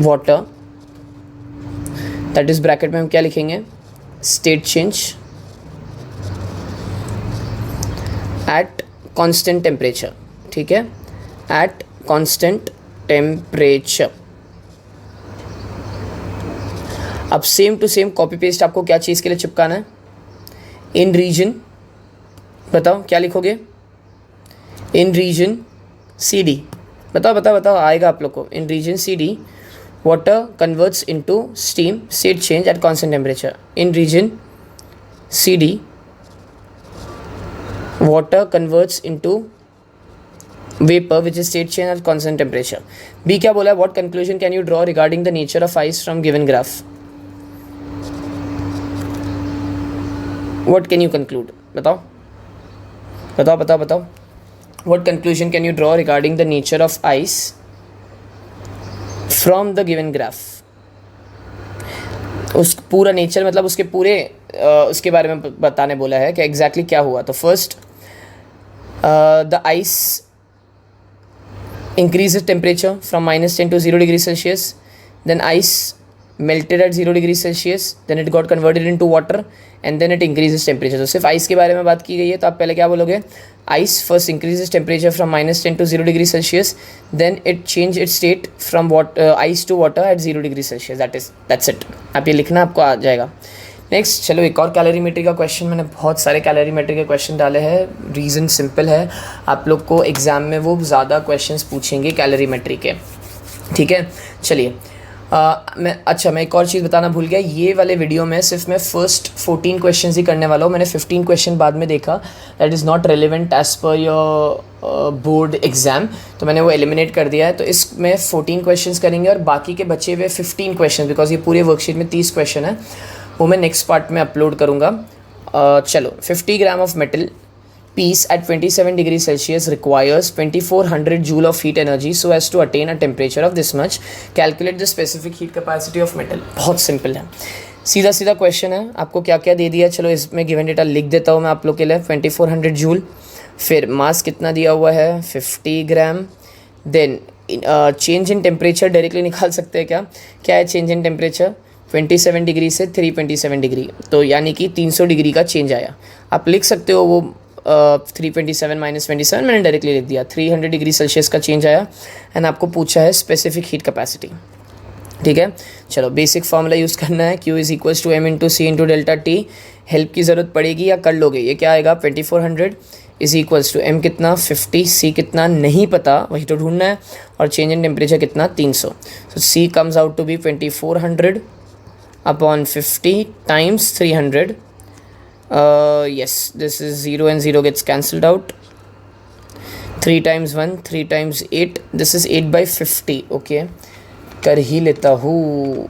water, that is bracket में हम क्या लिखेंगे, state change at constant temperature. ठीक है, एट कांस्टेंट टेम्परेचर। अब same to same copy paste आपको क्या चीज़ के लिए चिपकाना है, इन रीजन, बताओ क्या लिखोगे, इन रीजन सी डी। बताओ बताओ बताओ, आएगा आप लोग को। In region C D water converts into steam, state change at constant temperature. In region C D water converts into vapour which is state change at constant temperature. B क्या बोला है, what conclusion can you draw regarding the nature of ice from given graph. What can you conclude, बताओ बताओ बताओ बताओ। What conclusion can you draw regarding the nature of ice from the given graph? उस पूरा nature मतलब उसके पूरे उसके बारे में बताने बोला है कि एग्जैक्टली क्या हुआ। तो first the ice increases temperature from -10 to 0 degree Celsius, then ice melted at 0 degree Celsius, then it got converted into water and then it increases temperature। तो सिर्फ आइस के बारे में बात की गई है, तो आप पहले क्या बोलोगे, ice first increases temperature from -10 to 0 degree Celsius, then it change its state from ice to water at 0 degree Celsius। that's it। आप ये लिखना, आपको आ जाएगा। नेक्स्ट चलो एक और कैलोरीमेट्री का क्वेश्चन। मैंने बहुत सारे कैलोरीमेट्री के क्वेश्चन डाले हैं, रीज़न सिंपल है, आप लोग को एग्ज़ाम में वो ज़्यादा क्वेश्चंस पूछेंगे कैलोरीमेट्री के। ठीक है, चलिए मैं एक और चीज़ बताना भूल गया, ये वाले वीडियो में सिर्फ मैं फर्स्ट 14 क्वेश्चंस ही करने वाला हूँ। मैंने 15 क्वेश्चन बाद में देखा that is not relevant as per your board exam, तो मैंने वो एलिमिनेट कर दिया है। तो इसमें 14 क्वेश्चंस करेंगे और बाकी के बचे हुए 15 क्वेश्चन, बिकॉज ये पूरे वर्कशीट में 30 क्वेश्चन है, वो मैं नेक्स्ट पार्ट में अपलोड करूँगा। चलो 50 gram of metal piece at 27 degree Celsius requires 2400 joule of heat energy so as to attain a temperature of this much. Calculate the specific heat capacity of metal। बहुत simple है, सीधा सीधा question है। आपको क्या क्या दे दिया, चलो इसमें गिवन डेटा लिख देता हूँ मैं आप लोग के लिए। 2400 जूल, फिर मास कितना दिया हुआ है 50 gram, then change in temperature directly निकाल सकते हैं क्या है चेंज इन टेम्परेचर, 27 डिग्री से 327 डिग्री, तो यानी कि 300 डिग्री का चेंज आया। आप लिख सकते हो वो 327 - 27, मैंने डायरेक्टली लिख दिया। 300 डिग्री सेल्सियस का चेंज आया एंड आपको पूछा है स्पेसिफिक हीट कैपेसिटी। ठीक है, चलो बेसिक फार्मूला यूज़ करना है, Q = m × C × delta T। Help की ज़रूरत पड़ेगी या कर लोगे, ये क्या आएगा 2400 = m कितना 50, C कितना नहीं पता, वही तो ढूंढना है, और चेंज इन टेम्परेचर कितना 300। तो C comes out to be 2400 upon 50 times 300। Yes, this is 0 and 0 gets cancelled out, 3 times 1, 3 times 8, this is 8/50. Okay, कर ही लेता हूँ.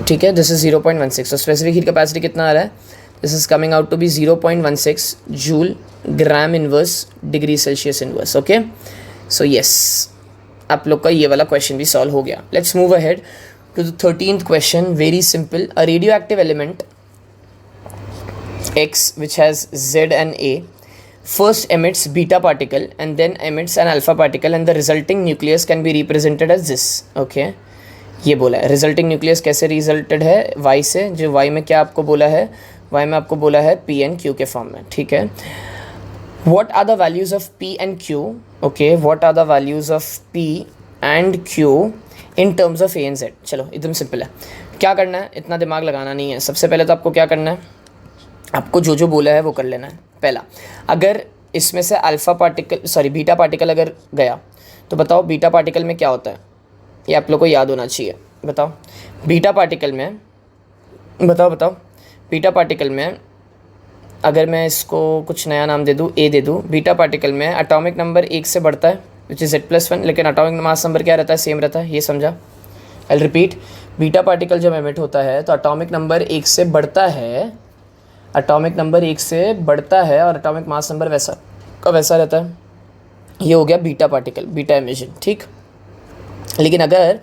ठीक है, दिस इज़ 0.16. तो स्पेसिफिक हीट कैपेसिटी कितना आ रहा है? This is coming out to be 0.16 joule gram inverse degree Celsius inverse. Okay, so yes, आप लोग का ये वाला क्वेश्चन भी सॉल्व हो गया. Let's move ahead to the 13th question. Very simple. A radioactive element X which has Z and A first emits beta particle and then emits an alpha particle and the resulting nucleus can be represented as this. Okay, ये बोला है resulting nucleus कैसे resulted है? Y से. जो Y में क्या आपको बोला है? Y में आपको बोला है P and Q के फॉर्म में. ठीक है, what are the values of P and Q? Okay, what are the values of P and Q in terms of A and Z? चलो एकदम सिंपल है. क्या करना है, इतना दिमाग लगाना नहीं है. सबसे पहले तो आपको क्या करना है, आपको जो जो बोला है वो कर लेना है. पहला, अगर इसमें से अल्फ़ा पार्टिकल बीटा पार्टिकल अगर गया तो बताओ बीटा पार्टिकल में क्या होता है, ये आप लोग को याद होना चाहिए. बताओ बीटा पार्टिकल में, बताओ बीटा पार्टिकल में अगर मैं इसको कुछ नया नाम दे दूँ, ए दे दूँ. बीटा पार्टिकल में एटॉमिक नंबर 1 से बढ़ता है विच इज़ Z+1, लेकिन एटॉमिक मास नंबर क्या रहता है? सेम रहता है. ये समझा? आई रिपीट, बीटा पार्टिकल जब एमिट होता है तो एटॉमिक नंबर 1 से बढ़ता है, एटॉमिक नंबर 1 से बढ़ता है और एटॉमिक मास नंबर वैसा का वैसा रहता है. ये हो गया बीटा पार्टिकल, बीटा एमिशन. ठीक, लेकिन अगर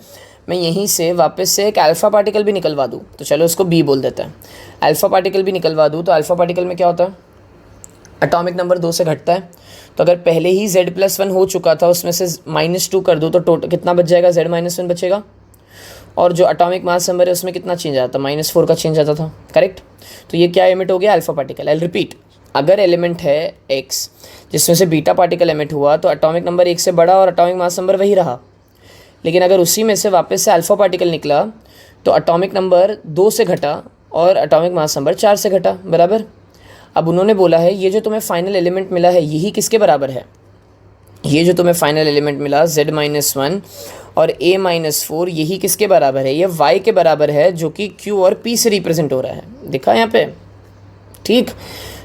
मैं यहीं से वापस से एक अल्फ़ा पार्टिकल भी निकलवा दूँ, तो चलो उसको बी बोल देते हैं. अल्फ़ा पार्टिकल भी निकलवा दूँ तो अल्फ़ा पार्टिकल में क्या होता है? एटॉमिक नंबर 2 से घटता है. तो अगर पहले ही Z+1 हो चुका था, उसमें से -2 कर दूँ तो टोटल कितना बच जाएगा? Z-1 बचेगा. और जो एटॉमिक मास नंबर है उसमें कितना चेंज आता था? -4 का चेंज आता था. करेक्ट. तो ये क्या एमिट हो गया? Alpha particle. आई रिपीट, अगर एलिमेंट है X जिसमें से बीटा पार्टिकल एमिट हुआ तो एटॉमिक नंबर 1 से बढ़ा और एटॉमिक मास नंबर वही रहा. लेकिन अगर उसी में से वापस से अल्फ़ा पार्टिकल निकला तो एटॉमिक नंबर 2 से घटा और एटॉमिक मास नंबर 4 से घटा. बराबर. अब उन्होंने बोला है ये जो तुम्हें फाइनल एलिमेंट मिला है यही किसके बराबर है? ये जो तुम्हें फाइनल एलिमेंट मिला Z-1 और A-4 यही किसके बराबर है? ये Y के बराबर है, जो कि Q और P से रिप्रेजेंट हो रहा है. दिखा यहाँ पे? ठीक,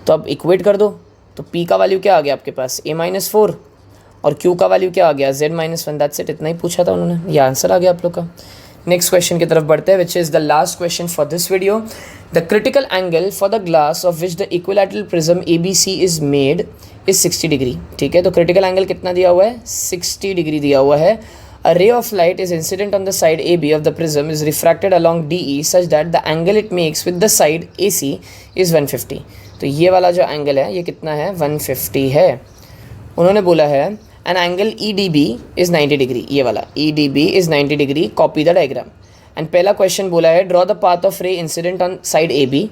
तो अब इक्वेट कर दो. तो P का वैल्यू क्या आ गया आपके पास? A-4 और Q का वैल्यू क्या आ गया? Z-1. That's it. इतना ही पूछा था उन्होंने, ये आंसर आ गया आप लोग का. नेक्स्ट क्वेश्चन की तरफ बढ़ते हैं, which is the last question for this video. The critical angle for the glass of which the equilateral prism ABC is made is 60 degree. ठीक है, तो क्रिटिकल एंगल कितना दिया हुआ है? 60 डिग्री दिया हुआ है. A ray of light is incident on the side AB of the prism is refracted along DE such that the angle it makes with the side AC is 150. तो ये वाला जो एंगल है ये कितना है? 150 है. उन्होंने बोला है an angle EDB is 90 degree. ये वाला EDB is 90 degree. Copy the diagram. And पहला क्वेश्चन बोला है draw the path of ray incident on side AB.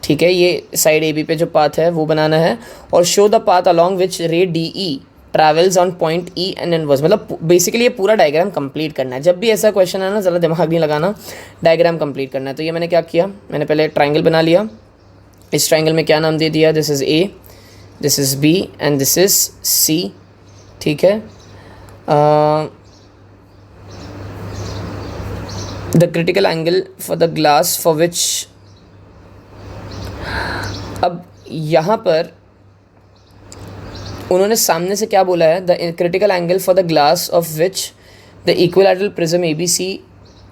ठीक है, ये साइड AB पे जो पाथ है वो बनाना है. और शो द पाथ अलॉन्ग विच रे DE travels on point E and inverse. मतलब बेसिकली ये पूरा डायग्राम कंप्लीट करना है. जब भी ऐसा क्वेश्चन है ना, ज़रा दिमाग नहीं लगाना, डायग्राम कंप्लीट करना है. तो ये मैंने क्या किया, मैंने पहले ट्राइंगल बना लिया. इस ट्राइंगल में क्या नाम दे दिया? This is A, this is B and this is C. ठीक है, the critical angle for the glass for which. अब यहाँ पर उन्होंने सामने से क्या बोला है? The critical angle for the glass of which the equilateral prism ABC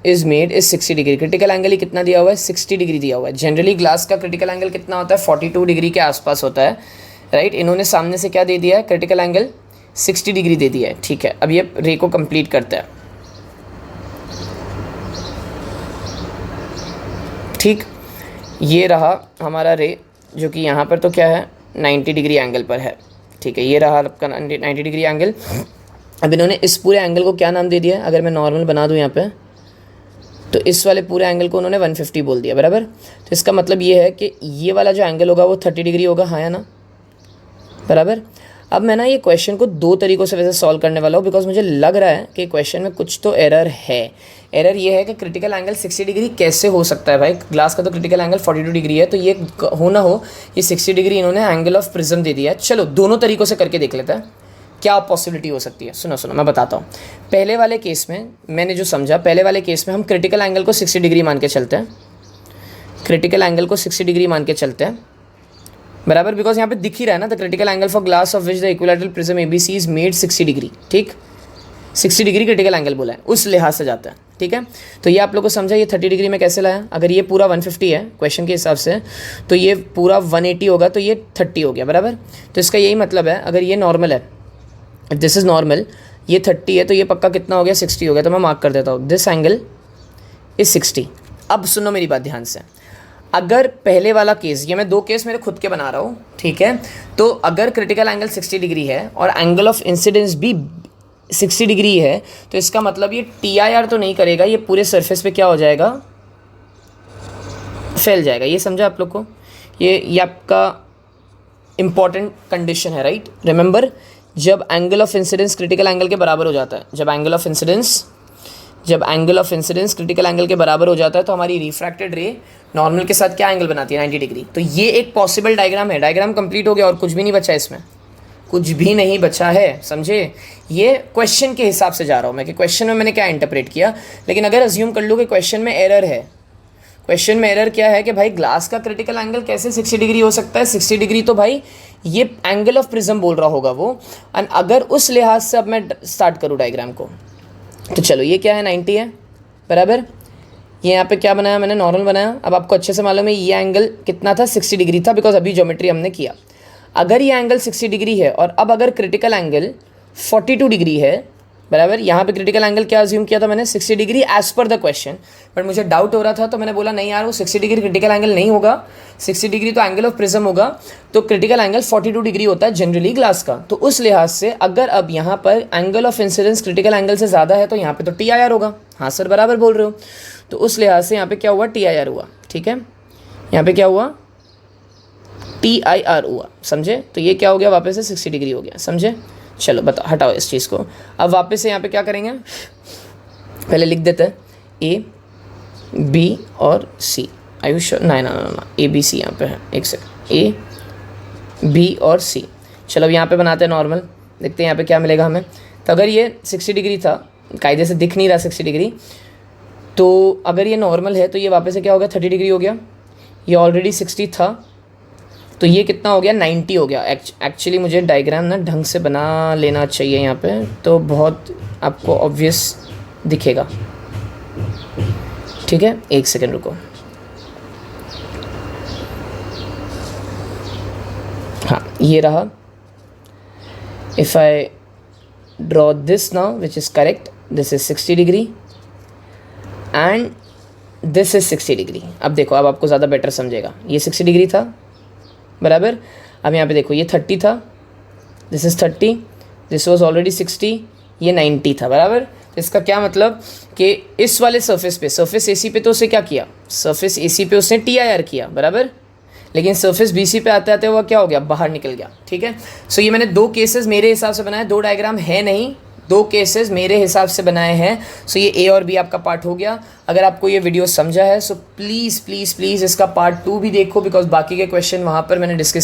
is made is 60 degree. Critical angle ही कितना दिया हुआ है? 60 डिग्री दिया हुआ है. जनरली ग्लास का क्रिटिकल एंगल कितना होता है? 42 डिग्री के आसपास होता है. राइट, इन्होंने सामने से क्या दे दिया है? क्रिटिकल एंगल 60 डिग्री दे दिया है. ठीक है, अब ये रे को कंप्लीट करता है. ठीक, ये रहा हमारा रे, जो कि यहाँ पर तो क्या है? 90 डिग्री एंगल पर है. ठीक है, ये रहा आपका 90 डिग्री एंगल. अब इन्होंने इस पूरे एंगल को क्या नाम दे दिया? अगर मैं नॉर्मल बना दूँ यहाँ पे, तो इस वाले पूरे एंगल को उन्होंने 150 बोल दिया. बराबर. तो इसका मतलब ये है कि ये वाला जो एंगल होगा वो 30 डिग्री होगा. हाँ या ना? बराबर. अब मैं ना ये क्वेश्चन को 2 तरीक़ों से वैसे सॉल्व करने वाला हूँ, बिकॉज मुझे लग रहा है कि क्वेश्चन में कुछ तो एरर है. एरर ये है कि क्रिटिकल एंगल 60 डिग्री कैसे हो सकता है भाई? ग्लास का तो क्रिटिकल एंगल 42 डिग्री है, तो ये हो ना हो ये 60 डिग्री इन्होंने एंगल ऑफ प्रिज्म दे दिया है. चलो दोनों तरीक़ों से करके देख लेते हैं क्या पॉसिबिलिटी हो सकती है. सुनो मैं बताता हूँ. पहले वाले केस में मैंने जो समझा, पहले वाले केस में हम क्रिटिकल एंगल को 60 डिग्री मान के चलते हैं. क्रिटिकल एंगल को 60 डिग्री मान के चलते हैं. बराबर, बिकॉज यहाँ पे दिख ही रहा है ना, the critical angle for glass of which the equilateral prism ABC is made 60 degree, ठीक, 60 डिग्री क्रिटिकल एंगल बोला है, उस लिहाज से जाता है, ठीक है। तो ये आप लोग को समझा, ये 30 डिग्री में कैसे लाया, अगर ये पूरा 150 है क्वेश्चन के हिसाब से, तो ये पूरा 180 होगा, तो ये 30 हो गया, बराबर। तो इसका यही मतलब है, अगर ये नॉर्मल है, इफ दिस इज़ नॉर्मल, ये 30 है, तो ये पक्का कितना हो गया, 60 हो गया। तो मैं मार्क कर देता हूँ, दिस एंगल इज 60। अब सुनो मेरी बात ध्यान से, अगर पहले वाला केस, ये मैं 2 केस मेरे खुद के बना रहा हूँ, ठीक है, तो अगर क्रिटिकल एंगल 60 डिग्री है और एंगल ऑफ इंसिडेंस भी 60 डिग्री है, तो इसका मतलब ये TIR तो नहीं करेगा, ये पूरे सरफेस पे क्या हो जाएगा, फैल जाएगा। ये समझा आप लोग को, ये आपका इंपॉर्टेंट कंडीशन है, राइट। रिमेंबर, जब angle of incidence critical angle के बराबर हो जाता है, जब angle of incidence critical angle के बराबर हो जाता है, तो हमारी रिफ्रैक्टेड रे नॉर्मल के साथ क्या एंगल बनाती है, 90 डिग्री। तो ये एक पॉसिबल डायग्राम है, डायग्राम कंप्लीट हो गया और कुछ भी नहीं बचा इसमें, कुछ भी नहीं बचा है, समझे। ये क्वेश्चन के हिसाब से जा रहा हूँ मैं कि क्वेश्चन में मैंने क्या इंटरप्रेट किया, लेकिन अगर अज्यूम कर लो कि क्वेश्चन में एरर है, क्वेश्चन में एरर क्या है कि भाई ग्लास का क्रिटिकल एंगल कैसे 60 डिग्री हो सकता है, 60 डिग्री तो भाई ये एंगल ऑफ प्रिज्म बोल रहा होगा वो, एंड अगर उस लिहाज से अब मैं स्टार्ट करूँ डायग्राम को, तो चलो ये क्या है, 90 है, बराबर। ये यहाँ पे क्या बनाया मैंने, नॉर्मल बनाया। अब आपको अच्छे से मालूम है ये एंगल कितना था, 60 डिग्री था, बिकॉज अभी ज्योमेट्री हमने किया। अगर ये एंगल 60 डिग्री है और अब अगर क्रिटिकल एंगल 42 डिग्री है, बराबर, यहाँ पे क्रिटिकल एंगल क्या अज्यूम किया था मैंने, 60 डिग्री एज पर द क्वेश्चन, बट मुझे डाउट हो रहा था, तो मैंने बोला नहीं यार वो 60 डिग्री क्रिटिकल एंगल नहीं होगा, 60 डिग्री तो एंगल ऑफ प्रिज्म होगा, तो क्रिटिकल एंगल 42 डिग्री होता है जनरली ग्लास का। तो उस लिहाज से अगर अब यहाँ पर angle of incidence critical angle से ज़्यादा है, तो यहाँ पे तो TIR होगा। हाँ सर, बराबर बोल रहे हो। तो उस लिहाज से यहाँ पे क्या हुआ, TIR हुआ, ठीक है, यहाँ पे क्या हुआ, TIR हुआ, समझे। तो ये क्या हो गया, वापस से 60 डिग्री हो गया, समझे। चलो बता, हटाओ इस चीज़ को। अब वापस से यहाँ पे क्या करेंगे, पहले लिख देते हैं A, B और C। आयुष ना ABC यहाँ पे है, एक सेकंड, A, B और C। चलो अब यहाँ पे बनाते हैं नॉर्मल, देखते हैं यहाँ पे क्या मिलेगा हमें। तो अगर ये 60 डिग्री था, कायदे से दिख नहीं रहा 60 डिग्री, तो अगर ये नॉर्मल है तो ये वापस से क्या हो गया, 30 डिग्री हो गया। ये ऑलरेडी 60 था, तो ये कितना हो गया, 90 हो गया। एक्चुअली मुझे डायग्राम ना ढंग से बना लेना चाहिए यहाँ पे, तो बहुत आपको ऑब्वियस दिखेगा, ठीक है। एक सेकेंड रुको, हाँ ये रहा। If I draw this now which is correct, this is 60 degree and this is 60 degree. अब देखो, अब आपको ज़्यादा बेटर समझेगा। ये 60 डिग्री था, बराबर। अब यहाँ पे देखो, ये 30 था, this is 30, this was already 60, ये 90 था, बराबर। तो इसका क्या मतलब कि इस वाले सरफेस पे, सरफेस AC पे तो उसे क्या किया, सरफेस AC पे उसने TIR किया, बराबर, लेकिन सरफेस BC पे आते आते वो क्या हो गया, बाहर निकल गया, ठीक है। सो ये मैंने 2 केसेस मेरे हिसाब से बनाए, 2 डायग्राम है नहीं, 2 केसेस मेरे हिसाब से बनाए हैं। सो ये A और B आपका पार्ट हो गया। अगर आपको ये वीडियो समझा है, सो प्लीज़ प्लीज़ प्लीज़ इसका पार्ट 2 भी देखो, बिकॉज बाकी के क्वेश्चन वहाँ पर मैंने डिस्कस